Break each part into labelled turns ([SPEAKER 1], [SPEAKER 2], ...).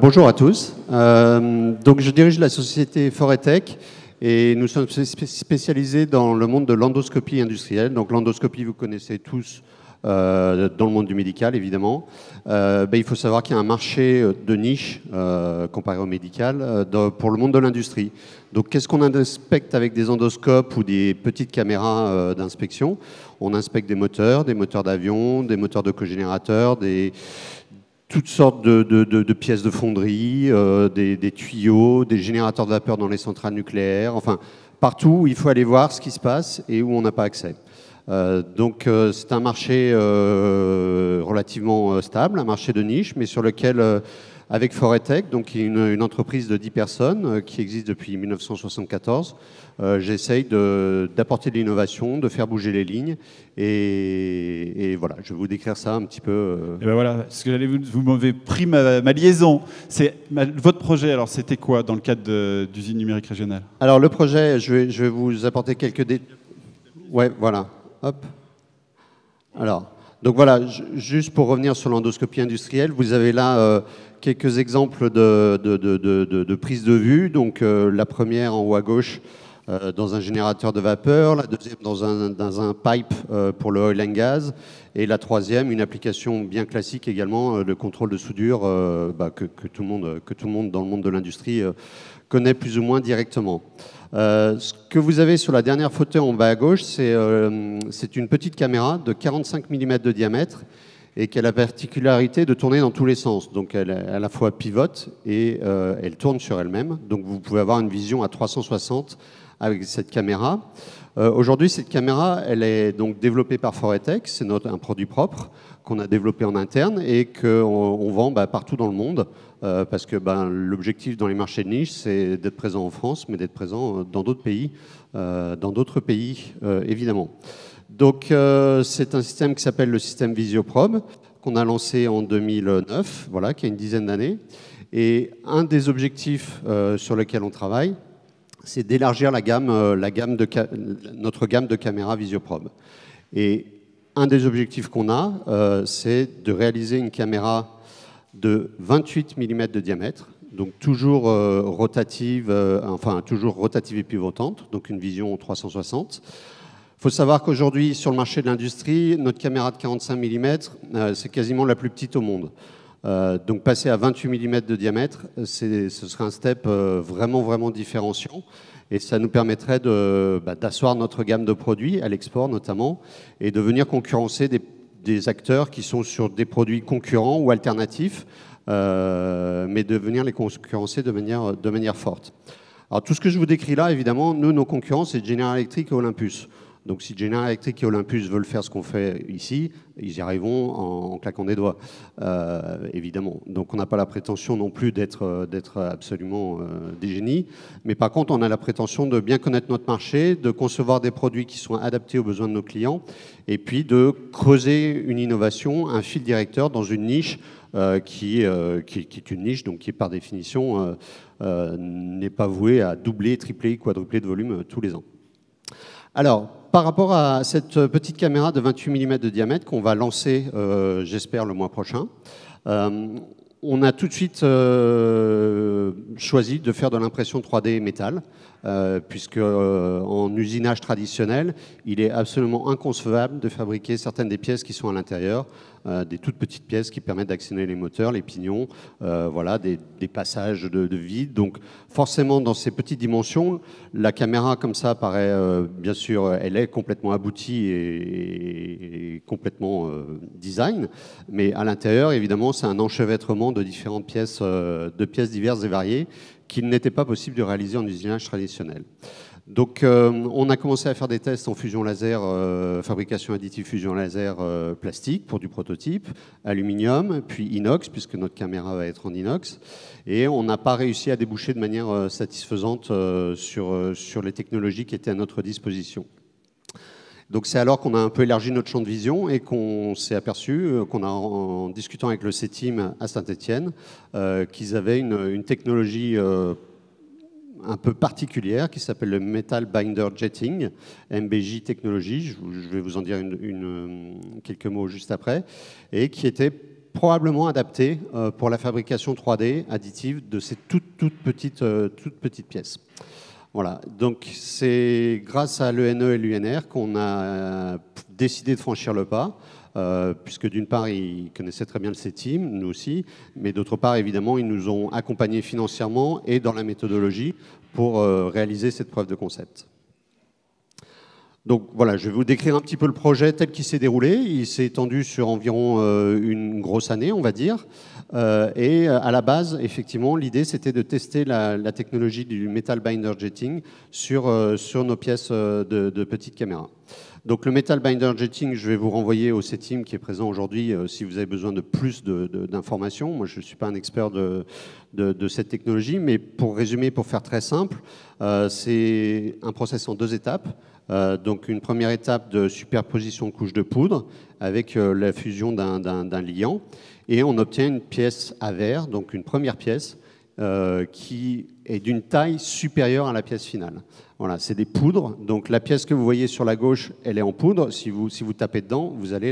[SPEAKER 1] Bonjour à tous. Donc je dirige la société Foretech et nous sommes spécialisés dans le monde de l'endoscopie industrielle. Donc l'endoscopie, vous connaissez tous dans le monde du médical, évidemment. Il faut savoir qu'il y a un marché de niche comparé au médical pour le monde de l'industrie. Donc qu'est-ce qu'on inspecte avec des endoscopes ou des petites caméras d'inspection? On inspecte des moteurs d'avion, des moteurs de cogénérateurs, toutes sortes de pièces de fonderie, des tuyaux, des générateurs de vapeur dans les centrales nucléaires, enfin partout où il faut aller voir ce qui se passe et où on n'a pas accès. Donc c'est un marché relativement stable, un marché de niche, mais sur lequel, avec Foretech, donc une entreprise de 10 personnes qui existe depuis 1974, j'essaye d'apporter de l'innovation, de faire bouger les lignes. Et voilà, je vais vous décrire ça un petit peu.
[SPEAKER 2] Et ben voilà, ce que vous m'avez pris ma liaison. Votre projet, alors c'était quoi dans le cadre d'usine numérique régionale?
[SPEAKER 1] Alors le projet, je vais vous apporter quelques détails. Ouais, voilà. Hop. Alors, donc voilà, juste pour revenir sur l'endoscopie industrielle, vous avez là quelques exemples de prise de vue. Donc la première en haut à gauche dans un générateur de vapeur, la deuxième dans un pipe pour le oil and gas, et la troisième, une application bien classique également, le contrôle de soudure que tout le monde dans le monde de l'industrie connaît plus ou moins directement. Ce que vous avez sur la dernière photo en bas à gauche, c'est une petite caméra de 45 mm de diamètre et qui a la particularité de tourner dans tous les sens. Donc elle à la fois pivote et elle tourne sur elle-même. Donc vous pouvez avoir une vision à 360 avec cette caméra. Aujourd'hui, cette caméra, elle est donc développée par Foretech. C'est un produit propre qu'on a développé en interne et qu'on vend partout dans le monde. Parce que l'objectif dans les marchés de niche, c'est d'être présent en France, mais d'être présent dans d'autres pays, évidemment. Donc c'est un système qui s'appelle le système Visioprobe, qu'on a lancé en 2009, voilà, qui a une dizaine d'années. Et un des objectifs sur lequel on travaille, c'est d'élargir notre gamme de caméras Visioprobe. Et un des objectifs qu'on a, c'est de réaliser une caméra de 28 mm de diamètre, donc toujours rotative et pivotante, donc une vision 360. Il faut savoir qu'aujourd'hui, sur le marché de l'industrie, notre caméra de 45 mm, c'est quasiment la plus petite au monde. Donc passer à 28 mm de diamètre, ce serait un step vraiment différenciant. Et ça nous permettrait d'asseoir notre gamme de produits, à l'export notamment, et de venir concurrencer des acteurs qui sont sur des produits concurrents ou alternatifs, mais de venir les concurrencer de manière forte. Alors tout ce que je vous décris là, évidemment, nos concurrents, c'est General Electric et Olympus. Donc si General Electric et Olympus veulent faire ce qu'on fait ici, ils y arriveront en claquant des doigts, évidemment. Donc on n'a pas la prétention non plus d'être absolument des génies, mais par contre on a la prétention de bien connaître notre marché, de concevoir des produits qui sont adaptés aux besoins de nos clients, et puis de creuser une innovation, un fil directeur dans une niche qui est une niche, donc qui par définition n'est pas vouée à doubler, tripler, quadrupler de volume tous les ans. Alors, par rapport à cette petite caméra de 28 mm de diamètre qu'on va lancer, j'espère, le mois prochain, on a tout de suite choisi de faire de l'impression 3D métal, puisque en usinage traditionnel, il est absolument inconcevable de fabriquer certaines des pièces qui sont à l'intérieur, des toutes petites pièces qui permettent d'actionner les moteurs, les pignons, voilà, des passages de vide. Donc forcément, dans ces petites dimensions, la caméra comme ça paraît, bien sûr, elle est complètement aboutie et complètement design, mais à l'intérieur, évidemment, c'est un enchevêtrement de différentes pièces, diverses et variées, qu'il n'était pas possible de réaliser en usinage traditionnel. Donc on a commencé à faire des tests en fusion laser, fabrication additive fusion laser plastique pour du prototype, aluminium, puis inox, puisque notre caméra va être en inox. Et on n'a pas réussi à déboucher de manière satisfaisante sur les technologies qui étaient à notre disposition. Donc c'est alors qu'on a un peu élargi notre champ de vision et qu'on s'est aperçu, en discutant avec le C-Team à Saint-Étienne, qu'ils avaient une technologie un peu particulière qui s'appelle le Metal Binder Jetting, MBJ Technology, je vais vous en dire quelques mots juste après, et qui était probablement adapté pour la fabrication 3D additive de ces toutes petites pièces. Voilà, donc c'est grâce à l'ENE et l'UNR qu'on a décidé de franchir le pas, puisque d'une part, ils connaissaient très bien le CETIM, nous aussi, mais d'autre part, évidemment, ils nous ont accompagnés financièrement et dans la méthodologie pour réaliser cette preuve de concept. Donc voilà, je vais vous décrire un petit peu le projet tel qu'il s'est déroulé. Il s'est étendu sur environ une grosse année, on va dire. Et à la base, effectivement, l'idée, c'était de tester la technologie du Metal Binder Jetting sur nos pièces de petites caméras. Donc le Metal Binder Jetting, je vais vous renvoyer au CETIM qui est présent aujourd'hui si vous avez besoin de plus d'informations. Moi, je ne suis pas un expert de cette technologie, mais pour résumer, pour faire très simple, c'est un process en 2 étapes. Donc une première étape de superposition de couches de poudre avec la fusion d'un liant, et on obtient une pièce à verre, donc une première pièce qui est d'une taille supérieure à la pièce finale. Voilà, c'est des poudres. Donc la pièce que vous voyez sur la gauche, elle est en poudre. Si vous tapez dedans, vous allez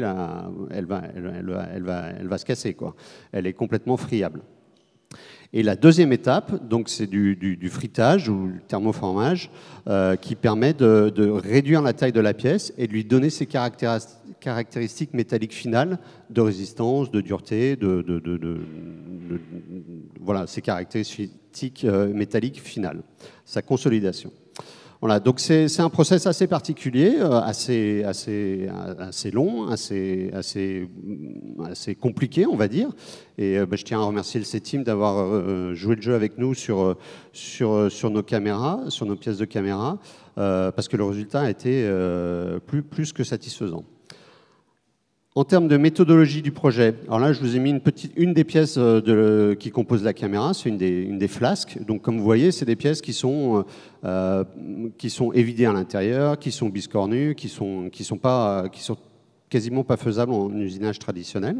[SPEAKER 1] elle va se casser, quoi. Elle est complètement friable. Et la deuxième étape, donc c'est du fritage ou le thermoformage qui permet de réduire la taille de la pièce et de lui donner ses caractéristiques métalliques finales de résistance, de dureté, voilà, ses caractéristiques métalliques finales, sa consolidation. Voilà, donc c'est un process assez particulier, assez long, assez compliqué, on va dire. Et je tiens à remercier le CETIM d'avoir joué le jeu avec nous sur nos caméras, sur nos pièces de caméra, parce que le résultat a été plus que satisfaisant. En termes de méthodologie du projet, alors là, je vous ai mis une des pièces qui composent la caméra, c'est une des flasques. Donc, comme vous voyez, c'est des pièces qui sont évidées à l'intérieur, qui sont biscornues, qui sont quasiment pas faisables en usinage traditionnel.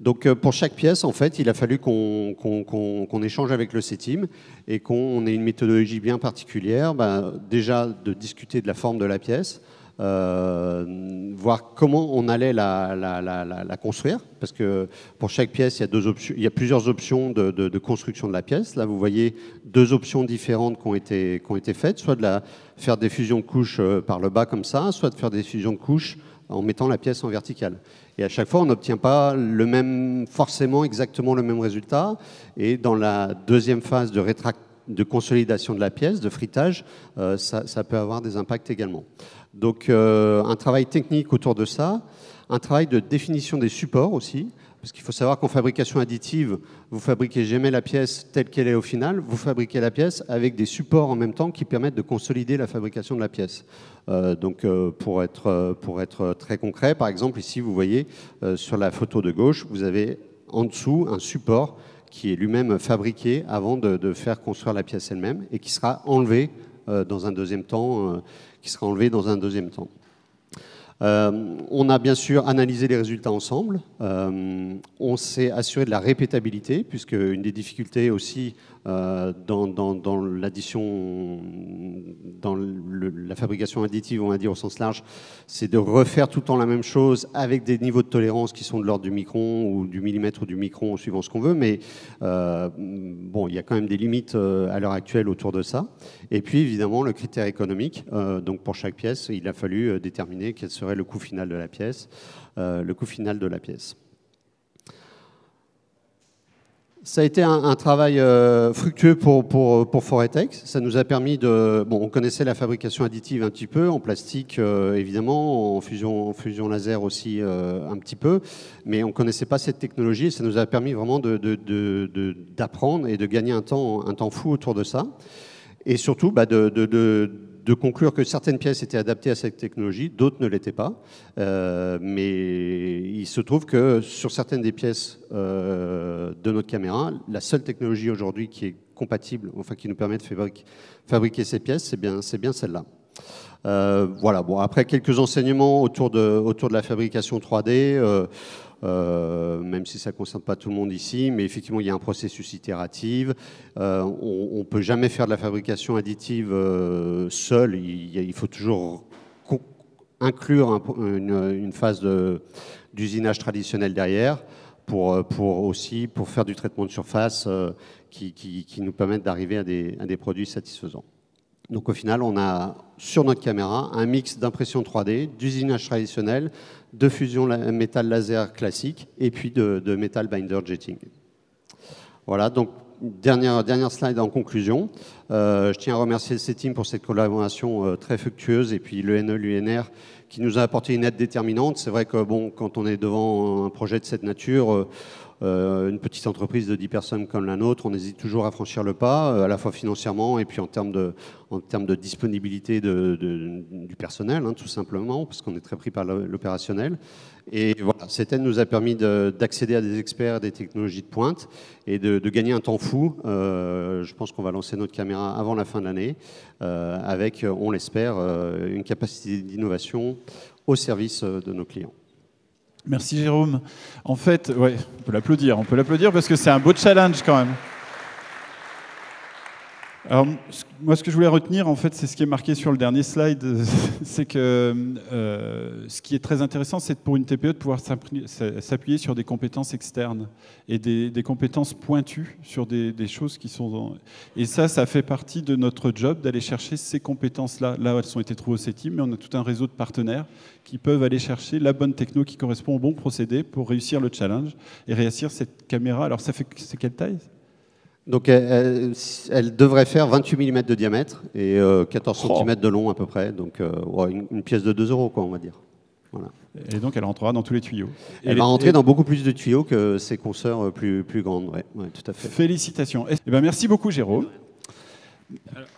[SPEAKER 1] Donc, pour chaque pièce, en fait, il a fallu qu'on échange avec le CETIM et qu'on ait une méthodologie bien particulière. Déjà, de discuter de la forme de la pièce, voir comment on allait la construire, parce que pour chaque pièce, il y a plusieurs options de construction de la pièce. Là, vous voyez 2 options différentes qui ont été faites, soit de faire des fusions de couches par le bas comme ça, soit de faire des fusions de couches en mettant la pièce en verticale. Et à chaque fois, on n'obtient pas forcément exactement le même résultat. Et dans la deuxième phase de consolidation de la pièce, de fritage, ça peut avoir des impacts également. Donc un travail technique autour de ça, un travail de définition des supports aussi, parce qu'il faut savoir qu'en fabrication additive, vous fabriquez jamais la pièce telle qu'elle est au final, vous fabriquez la pièce avec des supports en même temps qui permettent de consolider la fabrication de la pièce. Donc pour être très concret, par exemple ici vous voyez sur la photo de gauche, vous avez en dessous un support qui est lui-même fabriqué avant de faire construire la pièce elle-même et qui sera enlevé dans un deuxième temps. On a bien sûr analysé les résultats ensemble. On s'est assuré de la répétabilité, puisque une des difficultés aussi dans l'addition, dans la fabrication additive, on va dire au sens large, c'est de refaire tout le temps la même chose avec des niveaux de tolérance qui sont de l'ordre du micron ou du millimètre ou du micron, suivant ce qu'on veut. Mais bon, il y a quand même des limites à l'heure actuelle autour de ça. Et puis évidemment le critère économique. Donc pour chaque pièce, il a fallu déterminer quel serait le coût final de la pièce. Ça a été un travail fructueux pour Foretech. Ça nous a permis on connaissait la fabrication additive un petit peu, en plastique évidemment, en fusion laser aussi un petit peu, mais on ne connaissait pas cette technologie. Et ça nous a permis vraiment d'apprendre et de gagner un temps fou autour de ça. Et surtout de conclure que certaines pièces étaient adaptées à cette technologie, d'autres ne l'étaient pas. Mais il se trouve que sur certaines des pièces de notre caméra, la seule technologie aujourd'hui qui est compatible, enfin qui nous permet de fabriquer ces pièces, c'est bien celle-là. Voilà. Bon, après quelques enseignements autour de la fabrication 3D. Même si ça ne concerne pas tout le monde ici, mais effectivement, il y a un processus itératif. On ne peut jamais faire de la fabrication additive seul. Il faut toujours inclure une phase de d'usinage traditionnel derrière, pour faire du traitement de surface qui nous permettent d'arriver à des produits satisfaisants. Donc au final, on a sur notre caméra un mix d'impression 3D, d'usinage traditionnel, de fusion métal laser classique et puis de métal binder jetting. Voilà, donc dernière slide en conclusion. Je tiens à remercier le CETIM pour cette collaboration très fructueuse et puis l'ENE, l'UNR qui nous a apporté une aide déterminante. C'est vrai que bon, quand on est devant un projet de cette nature, une petite entreprise de 10 personnes comme la nôtre, on hésite toujours à franchir le pas, à la fois financièrement et puis en termes de disponibilité du personnel, hein, tout simplement, parce qu'on est très pris par l'opérationnel. Et voilà, cette aide nous a permis d'accéder à des experts des technologies de pointe et de gagner un temps fou. Je pense qu'on va lancer notre caméra avant la fin de l'année, avec, on l'espère, une capacité d'innovation au service de nos clients.
[SPEAKER 2] Merci Jérôme. En fait, ouais, on peut l'applaudir parce que c'est un beau challenge quand même. Alors, moi, ce que je voulais retenir, en fait, c'est ce qui est marqué sur le dernier slide, c'est que ce qui est très intéressant, c'est pour une TPE de pouvoir s'appuyer sur des compétences externes et des compétences pointues sur des choses qui sont... Et ça fait partie de notre job d'aller chercher ces compétences-là. Là, elles ont été trouvées au CETIM, mais on a tout un réseau de partenaires qui peuvent aller chercher la bonne techno qui correspond au bon procédé pour réussir le challenge et réussir cette caméra. Alors, c'est quelle taille ?
[SPEAKER 1] Donc elle devrait faire 28 mm de diamètre et 14 cm de long à peu près. Donc une pièce de 2 €, quoi, on va dire. Voilà.
[SPEAKER 2] Et donc elle rentrera dans tous les tuyaux.
[SPEAKER 1] Elle va rentrer dans beaucoup plus de tuyaux que ses consoeurs plus grandes. Ouais, tout à fait.
[SPEAKER 2] Félicitations. Eh ben, merci beaucoup Jérôme. Alors,